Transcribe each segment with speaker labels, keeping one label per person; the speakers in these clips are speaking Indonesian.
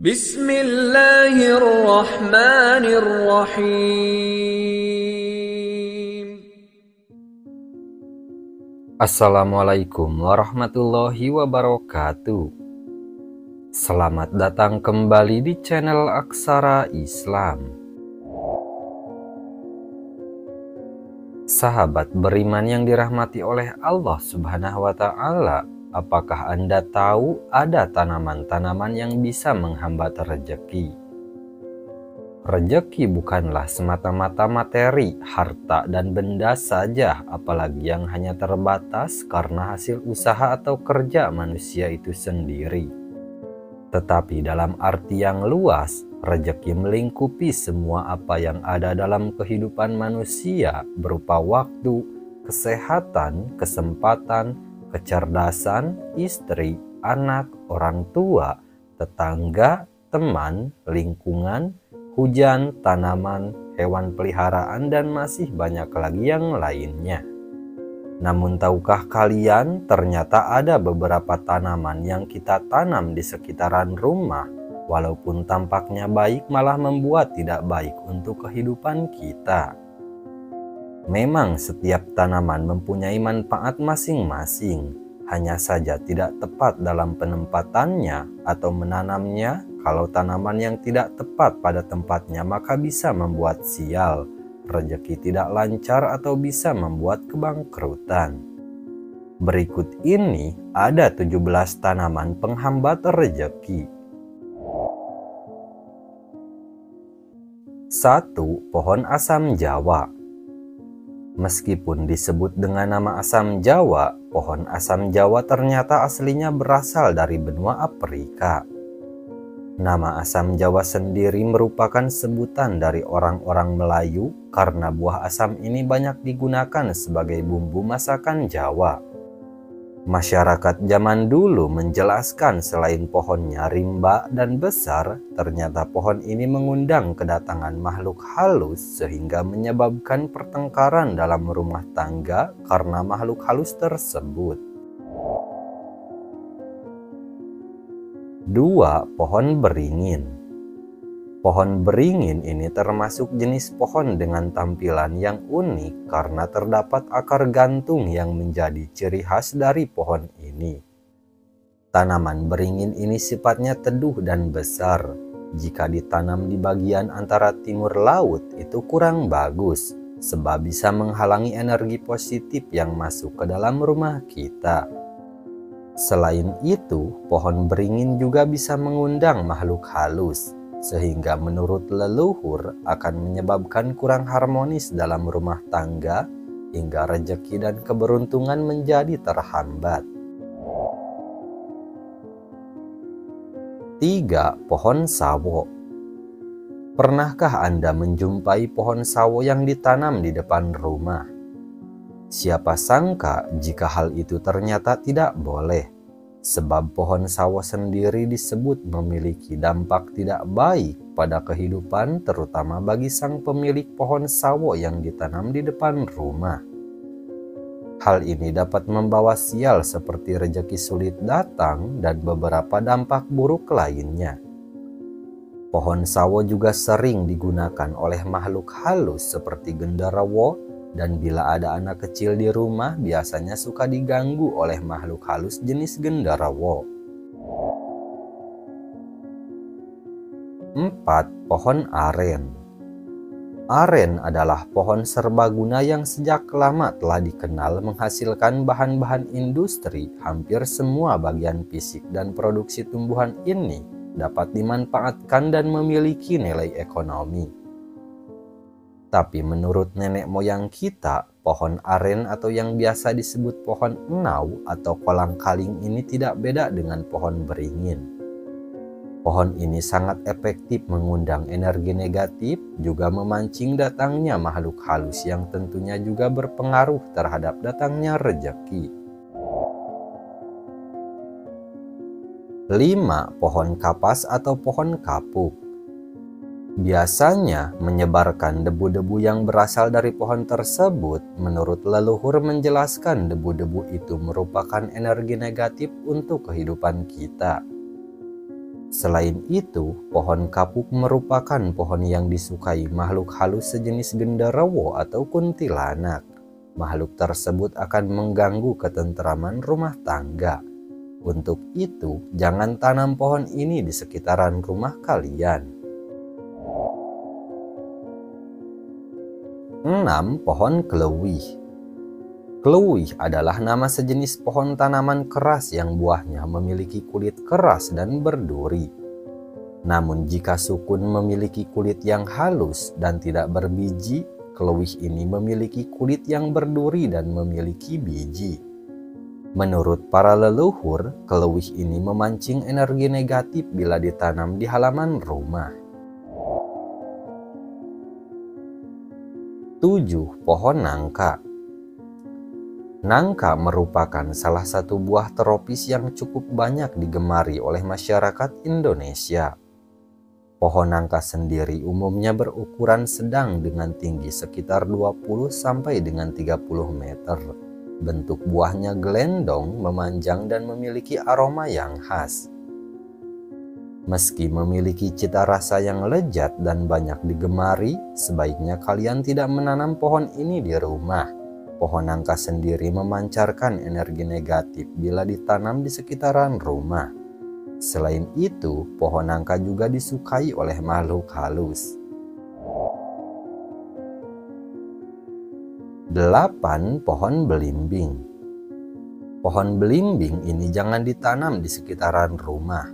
Speaker 1: Bismillahirrahmanirrahim.
Speaker 2: Assalamualaikum warahmatullahi wabarakatuh. Selamat datang kembali di channel Aksara Islam. Sahabat beriman yang dirahmati oleh Allah Subhanahu wa Ta'ala, apakah Anda tahu ada tanaman-tanaman yang bisa menghambat rezeki? Rezeki bukanlah semata-mata materi, harta, dan benda saja, apalagi yang hanya terbatas karena hasil usaha atau kerja manusia itu sendiri. Tetapi dalam arti yang luas, rezeki melingkupi semua apa yang ada dalam kehidupan manusia berupa waktu, kesehatan, kesempatan, kecerdasan, istri, anak, orang tua, tetangga, teman, lingkungan, hujan, tanaman, hewan peliharaan, dan masih banyak lagi yang lainnya. Namun tahukah kalian, ternyata ada beberapa tanaman yang kita tanam di sekitaran rumah, walaupun tampaknya baik malah membuat tidak baik untuk kehidupan kita. Memang setiap tanaman mempunyai manfaat masing-masing, hanya saja tidak tepat dalam penempatannya atau menanamnya. Kalau tanaman yang tidak tepat pada tempatnya maka bisa membuat sial, rezeki tidak lancar, atau bisa membuat kebangkrutan. Berikut ini ada 17 tanaman penghambat rezeki. 1. Pohon asam Jawa. Meskipun disebut dengan nama asam Jawa, pohon asam Jawa ternyata aslinya berasal dari benua Afrika. Nama asam Jawa sendiri merupakan sebutan dari orang-orang Melayu karena buah asam ini banyak digunakan sebagai bumbu masakan Jawa. Masyarakat zaman dulu menjelaskan selain pohonnya rimba dan besar, ternyata pohon ini mengundang kedatangan makhluk halus sehingga menyebabkan pertengkaran dalam rumah tangga karena makhluk halus tersebut. 2. Pohon beringin. Pohon beringin ini termasuk jenis pohon dengan tampilan yang unik karena terdapat akar gantung yang menjadi ciri khas dari pohon ini. Tanaman beringin ini sifatnya teduh dan besar. Jika ditanam di bagian antara timur laut itu kurang bagus, sebab bisa menghalangi energi positif yang masuk ke dalam rumah kita. Selain itu, pohon beringin juga bisa mengundang makhluk halus, sehingga menurut leluhur akan menyebabkan kurang harmonis dalam rumah tangga hingga rezeki dan keberuntungan menjadi terhambat. 3. Pohon sawo. Pernahkah Anda menjumpai pohon sawo yang ditanam di depan rumah? Siapa sangka jika hal itu ternyata tidak boleh, sebab pohon sawo sendiri disebut memiliki dampak tidak baik pada kehidupan, terutama bagi sang pemilik pohon sawo yang ditanam di depan rumah. Hal ini dapat membawa sial seperti rezeki sulit datang dan beberapa dampak buruk lainnya. Pohon sawo juga sering digunakan oleh makhluk halus seperti genderuwo, dan bila ada anak kecil di rumah biasanya suka diganggu oleh makhluk halus jenis genderuwo. 4. Pohon aren. Aren adalah pohon serbaguna yang sejak lama telah dikenal menghasilkan bahan-bahan industri. Hampir semua bagian fisik dan produksi tumbuhan ini dapat dimanfaatkan dan memiliki nilai ekonomi. Tapi menurut nenek moyang kita, pohon aren atau yang biasa disebut pohon enau atau kolang-kaling ini tidak beda dengan pohon beringin. Pohon ini sangat efektif mengundang energi negatif, juga memancing datangnya makhluk halus yang tentunya juga berpengaruh terhadap datangnya rezeki. 5. Pohon kapas atau pohon kapuk. Biasanya menyebarkan debu-debu yang berasal dari pohon tersebut. Menurut leluhur menjelaskan debu-debu itu merupakan energi negatif untuk kehidupan kita. Selain itu, pohon kapuk merupakan pohon yang disukai makhluk halus sejenis genderuwo atau kuntilanak. Makhluk tersebut akan mengganggu ketentraman rumah tangga. Untuk itu, jangan tanam pohon ini di sekitaran rumah kalian. 6. Pohon kelewih. Kelewih adalah nama sejenis pohon tanaman keras yang buahnya memiliki kulit keras dan berduri. Namun jika sukun memiliki kulit yang halus dan tidak berbiji, kelewih ini memiliki kulit yang berduri dan memiliki biji. Menurut para leluhur, kelewih ini memancing energi negatif bila ditanam di halaman rumah. 7. Pohon nangka. Nangka merupakan salah satu buah tropis yang cukup banyak digemari oleh masyarakat Indonesia. Pohon nangka sendiri umumnya berukuran sedang dengan tinggi sekitar 20 sampai dengan 30 meter. Bentuk buahnya gelendong, memanjang dan memiliki aroma yang khas. Meski memiliki cita rasa yang lezat dan banyak digemari, sebaiknya kalian tidak menanam pohon ini di rumah. Pohon nangka sendiri memancarkan energi negatif bila ditanam di sekitaran rumah. Selain itu, pohon nangka juga disukai oleh makhluk halus. 8. Pohon belimbing. Pohon belimbing ini jangan ditanam di sekitaran rumah.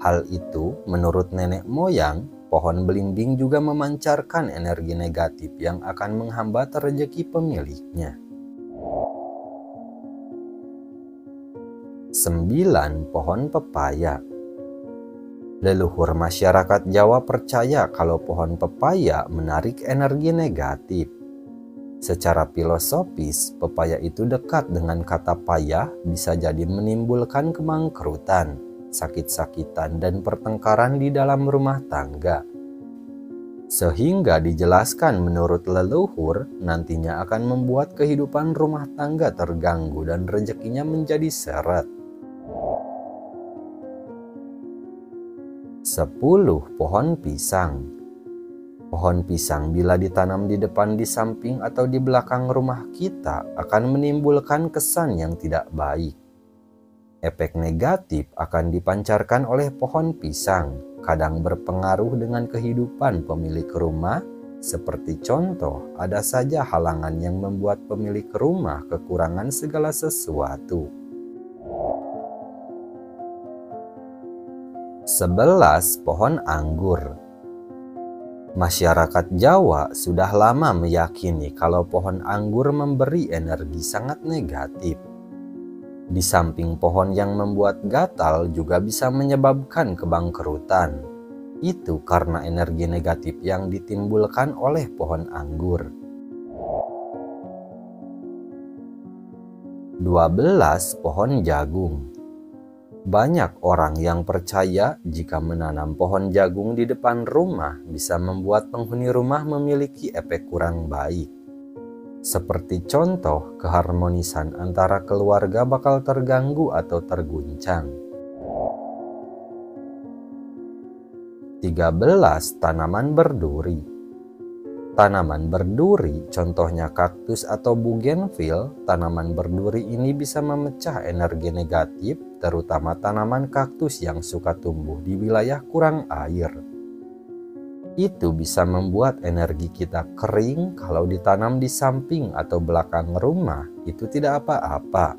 Speaker 2: Hal itu, menurut nenek moyang, pohon belimbing juga memancarkan energi negatif yang akan menghambat rezeki pemiliknya. 9. Pohon pepaya. Leluhur masyarakat Jawa percaya kalau pohon pepaya menarik energi negatif. Secara filosofis, pepaya itu dekat dengan kata payah, bisa jadi menimbulkan kebangkrutan, sakit-sakitan, dan pertengkaran di dalam rumah tangga. Sehingga dijelaskan menurut leluhur, nantinya akan membuat kehidupan rumah tangga terganggu dan rezekinya menjadi seret. 10. Pohon pisang. Pohon pisang bila ditanam di depan, di samping, atau di belakang rumah kita akan menimbulkan kesan yang tidak baik. Efek negatif akan dipancarkan oleh pohon pisang, kadang berpengaruh dengan kehidupan pemilik rumah. Seperti contoh, ada saja halangan yang membuat pemilik rumah kekurangan segala sesuatu. 11. Pohon anggur. Masyarakat Jawa sudah lama meyakini kalau pohon anggur memberi energi sangat negatif. Di samping pohon yang membuat gatal juga bisa menyebabkan kebangkrutan. Itu karena energi negatif yang ditimbulkan oleh pohon anggur. 12. Pohon jagung. Banyak orang yang percaya jika menanam pohon jagung di depan rumah bisa membuat penghuni rumah memiliki efek kurang baik. Seperti contoh, keharmonisan antara keluarga bakal terganggu atau terguncang. 13. Tanaman berduri. Tanaman berduri, contohnya kaktus atau bougainville. Tanaman berduri ini bisa memecah energi negatif, terutama tanaman kaktus yang suka tumbuh di wilayah kurang air. Itu bisa membuat energi kita kering. Kalau ditanam di samping atau belakang rumah, itu tidak apa-apa.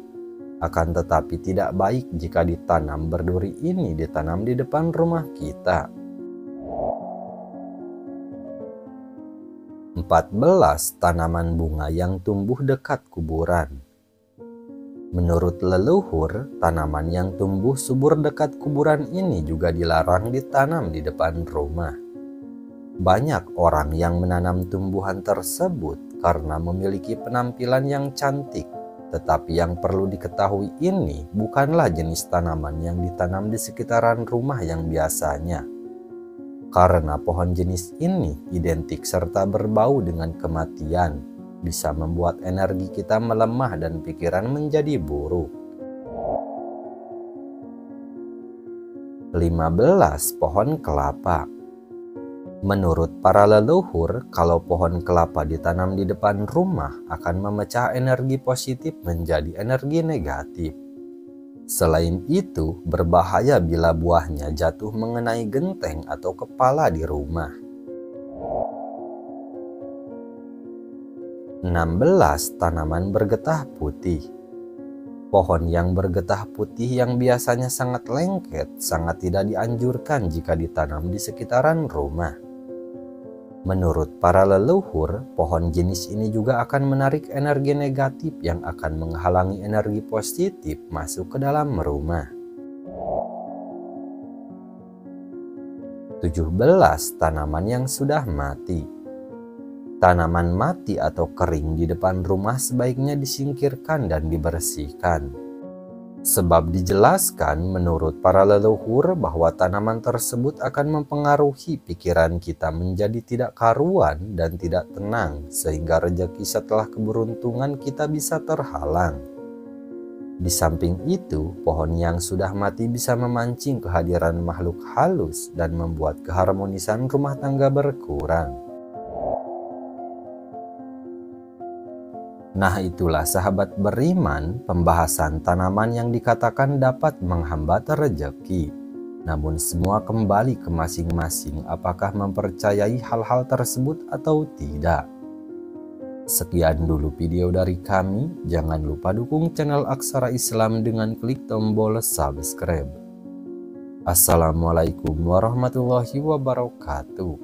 Speaker 2: Akan tetapi tidak baik jika ditanam berduri ini ditanam di depan rumah kita. 14. Tanaman bunga yang tumbuh dekat kuburan. Menurut leluhur, tanaman yang tumbuh subur dekat kuburan ini juga dilarang ditanam di depan rumah. Banyak orang yang menanam tumbuhan tersebut karena memiliki penampilan yang cantik, tetapi yang perlu diketahui ini bukanlah jenis tanaman yang ditanam di sekitaran rumah yang biasanya. Karena pohon jenis ini identik serta berbau dengan kematian, bisa membuat energi kita melemah dan pikiran menjadi buruk. 15. Pohon kelapa. Menurut para leluhur, kalau pohon kelapa ditanam di depan rumah akan memecah energi positif menjadi energi negatif. Selain itu, berbahaya bila buahnya jatuh mengenai genteng atau kepala di rumah. 16. Tanaman bergetah putih. Pohon yang bergetah putih yang biasanya sangat lengket sangat tidak dianjurkan jika ditanam di sekitaran rumah. Menurut para leluhur, pohon jenis ini juga akan menarik energi negatif yang akan menghalangi energi positif masuk ke dalam rumah. 17. Tanaman yang sudah mati. Tanaman mati atau kering di depan rumah sebaiknya disingkirkan dan dibersihkan. Sebab dijelaskan menurut para leluhur bahwa tanaman tersebut akan mempengaruhi pikiran kita menjadi tidak karuan dan tidak tenang, sehingga rezeki setelah keberuntungan kita bisa terhalang. Di samping itu, pohon yang sudah mati bisa memancing kehadiran makhluk halus dan membuat keharmonisan rumah tangga berkurang. Nah, itulah sahabat beriman, pembahasan tanaman yang dikatakan dapat menghambat rezeki. Namun semua kembali ke masing-masing apakah mempercayai hal-hal tersebut atau tidak. Sekian dulu video dari kami. Jangan lupa dukung channel Aksara Islam dengan klik tombol subscribe. Assalamualaikum warahmatullahi wabarakatuh.